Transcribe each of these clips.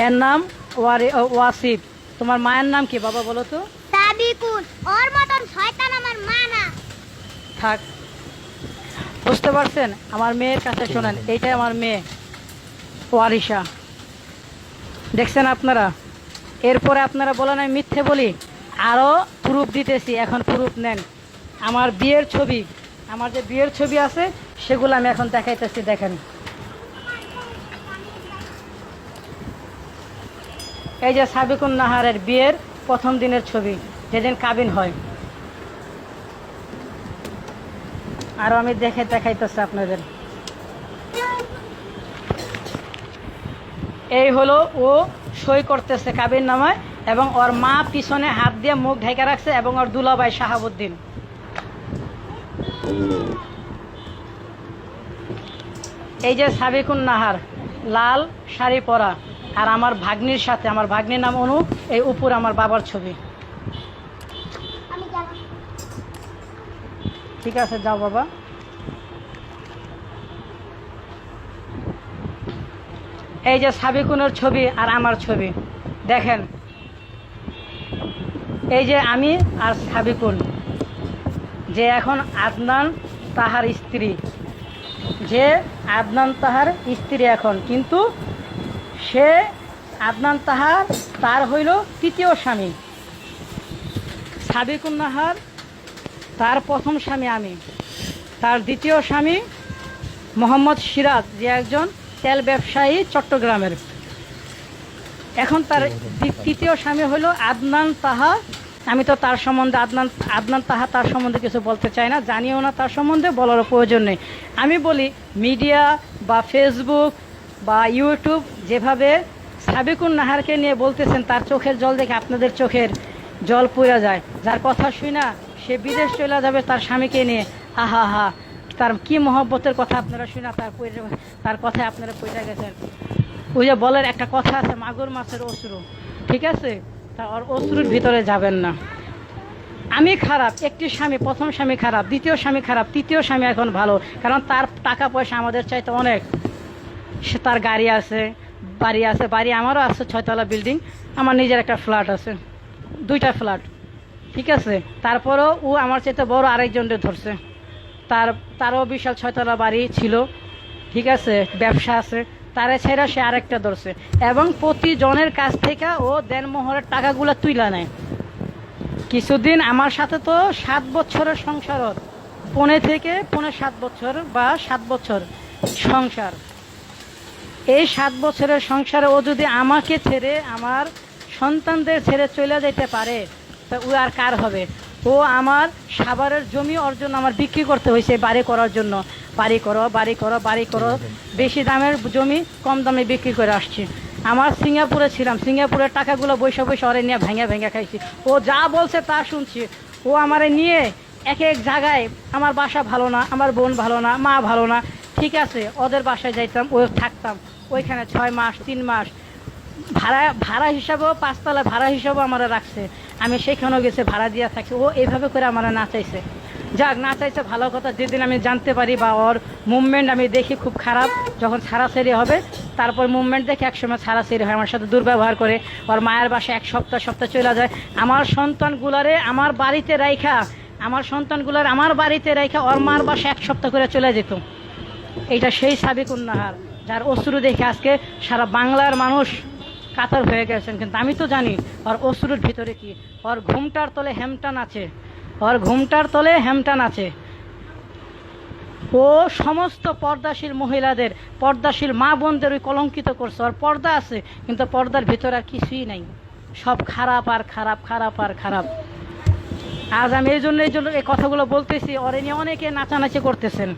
এর নাম ওয়াসিফ। তোমার মায়ের নাম কি বাবা বলো তো? সাবিকুন। ওর মতন শয়তান আমার মা না। থাক, বুঝতে পারছেন? আমার মেয়ের কাছে শোনেন, এইটাই আমার মেয়ে ওয়ারিশা। দেখছেন আপনারা? এরপরে আপনারা বলেন আমি মিথ্যে বলি, আরও প্রুফ দিতেছি, এখন প্রুফ নেন। আমার বিয়ের ছবি, আমার যে বিয়ের ছবি আছে সেগুলো আমি এখন দেখাইতেছি, দেখেন। এই যে সাবিকুন নাহারের বিয়ের প্রথম দিনের ছবি, যেদিন কাবিন হয়। আরও আমি দেখাইতেছি আপনাদের। এই হলো ও সই করতেছে কাবিন নামায়, এবং ওর মা পিছনে হাত দিয়ে মুখ ঢেকে রাখছে, এবং ওর দুলাভাই শাহাবুদ্দিন। এই যে সাবিকুন নাহার লাল শাড়ি পরা, আর আমার ভাগ্নির সাথে, আমার ভাগ্নির নাম অনু, এই উপর আমার বাবার ছবি। ঠিক আছে, যাও বাবা। এই যে সাবিকুনের ছবি আর আমার ছবি, দেখেন। এই যে আমি আর সাবিকুন, যে এখন আদনান তাহার স্ত্রী, যে আদনান তাহার স্ত্রী এখন, কিন্তু সে আদনান তার হইল তৃতীয় স্বামী। সাবিকুন নাহার তার প্রথম স্বামী আমি, তার দ্বিতীয় স্বামী মোহাম্মদ সিরাজ, যে একজন তেল ব্যবসায়ী চট্টগ্রামের। এখন তার তৃতীয় স্বামী হইল আদনান তাহা। আমি তো তার সম্বন্ধে আদনান তাহা তার সম্বন্ধে কিছু বলতে চাই না, জানিও না তার সম্বন্ধে, বলারও প্রয়োজন নেই। আমি বলি মিডিয়া বা ফেসবুক বা ইউটিউব যেভাবে সাবিকুন নাহারকে নিয়ে বলতেছেন, তার চোখের জল দেখে আপনাদের চোখের জল পড়া যায়। যার কথা শুই না সে বিদেশ চলে যাবে তার স্বামীকে নিয়ে, আহা হা, তার কি মহব্বতের কথা আপনারা শুই না, তার কথায় আপনারা পড়ে গেছেন। ওই যে বলের একটা কথা আছে, মাগুর মাছের অশ্রু, ঠিক আছে? তা ওর অশ্রুর ভিতরে যাবেন না। আমি খারাপ, একটি স্বামী, প্রথম স্বামী খারাপ, দ্বিতীয় স্বামী খারাপ, তৃতীয় স্বামী এখন ভালো, কারণ তার টাকা পয়সা আমাদের চাইতে অনেক। সে তার গাড়ি আছে, বাড়ি আছে, বাড়ি আমারও আছে, 6তলা বিল্ডিং, আমার নিজের একটা ফ্ল্যাট আছে, 2টা ফ্ল্যাট, ঠিক আছে? তারপরেও ও আমার চাইতে বড় আরেকজনকে ধরছে, তারও বিশাল 6তলা বাড়ি ছিল, ঠিক আছে? ব্যবসা আছে, তারে ছেড়া সে আরেকটা ধরছে, এবং প্রতিজনের কাছ থেকে ও দেনমোহরের টাকাগুলো তুইলা নেয়। কিছুদিন আমার সাথে তো 7 বছরের সংসার, পৌনে 7 বছর বা 7 বছর সংসার। এই 7 বছরের সংসারে ও যদি আমাকে ছেড়ে, আমার সন্তানদের ছেড়ে চলে যেতে পারে, তা ও আর কার হবে? ও আমার সাভারের জমি অর্জন আমার বিক্রি করতে হয়েছে বাড়ি করার জন্য। বাড়ি করো, বাড়ি করো, বাড়ি করো, বেশি দামের জমি কম দামে বিক্রি করে আসছি। আমার সিঙ্গাপুরে ছিলাম, সিঙ্গাপুরের টাকাগুলো বৈশা ওরে নিয়ে ভেঙে খাইছি। ও যা বলছে তা শুনছি। ও আমারে নিয়ে এক এক জায়গায়, আমার বাসা ভালো না, আমার বোন ভালো না, মা ভালো না, ঠিক আছে, ওদের বাসায় যাইতাম, ও থাকতাম ওইখানে 6 মাস 3 মাস, ভাড়া হিসাবেও 5তলা ভাড়া হিসাবেও আমার রাখছে। আমি সেখানেও গেছে ভাড়া দিয়ে থাকি। ও এইভাবে করে আমার না চাইছে, যাক না চাইছে ভালো কথা। যেদিন আমি জানতে পারি বা ওর মুভমেন্ট আমি দেখি খুব খারাপ, যখন ছাড়াছাড়ি হবে, তারপর মুভমেন্ট দেখে একসময় ছাড়াছাড়ি হয়, আমার সাথে দুর্ব্যবহার করে, ওর মায়ের বাসায় 1 সপ্তাহ চলে যায়। আমার সন্তানগুলারে আমার বাড়িতে রাইখা, আমার বাড়িতে রাইখা ওর মার বাসায় 1 সপ্তাহ করে চলে যেত। এইটা সেই সাবিকুন নাহার, যার অশ্রু দেখে আজকে সারা বাংলার মানুষ কাতর হয়ে গেছেন। কিন্তু আমি তো জানি ওর অশ্রুর ভিতরে কি, ওর ঘুমটার তলে হেমটান আছে, ওর ঘুমটার তলে হেমটান আছে। ও সমস্ত পর্দাশীল মহিলাদের, পর্দাশীল মা বোনদের ওই কলঙ্কিত করছে। ওর পর্দা আছে, কিন্তু পর্দার ভিতরে আর কিছুই নাই, সব খারাপ আর খারাপ, খারাপ আর খারাপ। আজ আমি এই জন্য এই কথাগুলো বলতেছি। ওরে নিয়ে অনেকে নাচানাচি করতেছেন,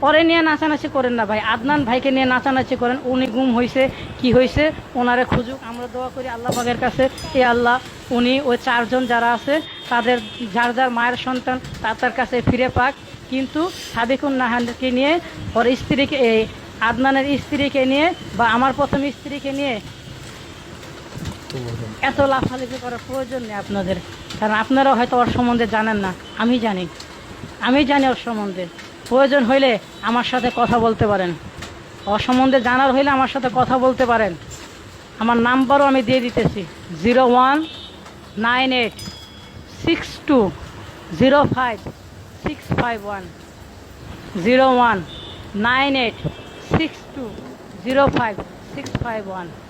ওরে নিয়ে নাচানাচি করেন না ভাই, আদনান ভাইকে নিয়ে নাচানাচি করেন। উনি গুম হয়েছে, কি হয়েছে, ওনারে খুঁজুক, আমরা দোয়া করি আল্লাহ পাকের কাছে, এ আল্লাহ উনি ওই 4 জন যারা আছে তাদের যার যার মায়ের সন্তান তার কাছে ফিরে পাক। কিন্তু সাবিকুন নাহারকে নিয়ে, ওর স্ত্রীকে, এই আদনানের স্ত্রীকে নিয়ে বা আমার প্রথম স্ত্রীকে নিয়ে এত লাফালাফি করার প্রয়োজন নেই আপনাদের, কারণ আপনারাও হয়তো ওর সম্বন্ধে জানেন না, আমি জানি ওর সম্বন্ধে। প্রয়োজন হইলে আমার সাথে কথা বলতে পারেন, ওর সম্বন্ধে জানার হইলে আমার সাথে কথা বলতে পারেন। আমার নাম্বারও আমি দিয়ে দিতেছি 01986205 651 01986205 651